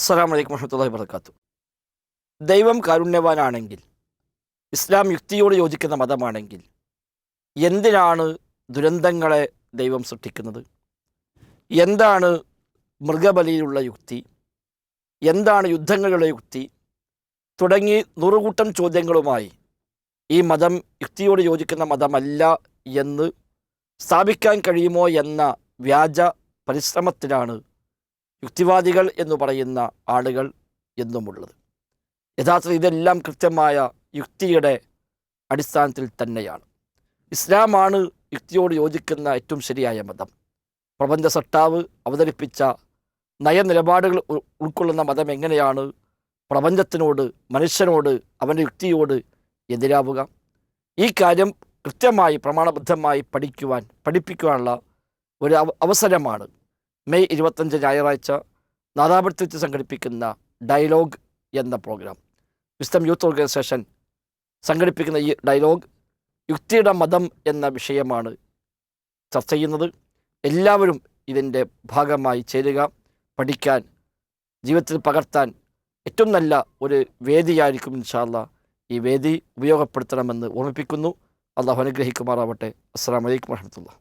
അസ്സലാമു അലൈക്കും വറഹ്മത്തുള്ളാഹി വബറകാതുഹു. ദൈവം കാരുണ്യവാനാണെങ്കിൽ, ഇസ്ലാം യുക്തിയോട് യോജിക്കുന്ന മതമാണെങ്കിൽ, എന്തിനാണ് ദുരന്തങ്ങളെ ദൈവം സൃഷ്ടിക്കുന്നത്? എന്താണ് മൃഗബലിയിലുള്ള യുക്തി? എന്താണ് യുദ്ധങ്ങളുടെ യുക്തി? തുടങ്ങി നൂറുകൂട്ടം ചോദ്യങ്ങളുമായി ഈ മതം യുക്തിയോട് യോജിക്കുന്ന മതമല്ല എന്ന് സ്ഥാപിക്കാൻ കഴിയുമോ എന്ന വ്യാജ പരിശ്രമത്തിലാണ് യുക്തിവാദികൾ എന്ന് പറയുന്ന ആളുകൾ എന്നുമുള്ളത്. യഥാർത്ഥത്തിൽ ഇതെല്ലാം കൃത്യമായ യുക്തിയുടെ അടിസ്ഥാനത്തിൽ തന്നെയാണ്. ഇസ്ലാമാണ് യുക്തിയോട് യോജിക്കുന്ന ഏറ്റവും ശരിയായ മതം. പ്രപഞ്ച സട്ടാവ് അവതരിപ്പിച്ച നയനിലപാടുകൾ ഉൾക്കൊള്ളുന്ന മതം എങ്ങനെയാണ് പ്രപഞ്ചത്തിനോട്, മനുഷ്യനോട്, അവൻ്റെ യുക്തിയോട് എതിരാവുക? ഈ കാര്യം കൃത്യമായി പ്രമാണബദ്ധമായി പഠിപ്പിക്കുവാനുള്ള ഒരു അവസരമാണ് മെയ് 25 ഞായറാഴ്ച നാദാപുരത്ത് വെച്ച് സംഘടിപ്പിക്കുന്ന ഡയലോഗ് എന്ന പ്രോഗ്രാം. വിസ്ഡം യൂത്ത് ഓർഗനൈസേഷൻ സംഘടിപ്പിക്കുന്ന ഈ ഡയലോഗ് യുക്തിയുടെ മതം എന്ന വിഷയമാണ് ചർച്ച ചെയ്യുന്നത്. എല്ലാവരും ഇതിൻ്റെ ഭാഗമായി ചേരുക, പഠിക്കാൻ, ജീവിതത്തിൽ പകർത്താൻ ഏറ്റവും നല്ല ഒരു വേദിയായിരിക്കും ഇൻഷാ അല്ലാഹ്. ഈ വേദി ഉപയോഗപ്പെടുത്തണമെന്ന് ഓർമ്മിപ്പിക്കുന്നു. അള്ളാഹു അനുഗ്രഹിക്കുമാറാവട്ടെ. അസ്സലാമു അലൈക്കും വറഹ്മത്തുള്ളാഹി.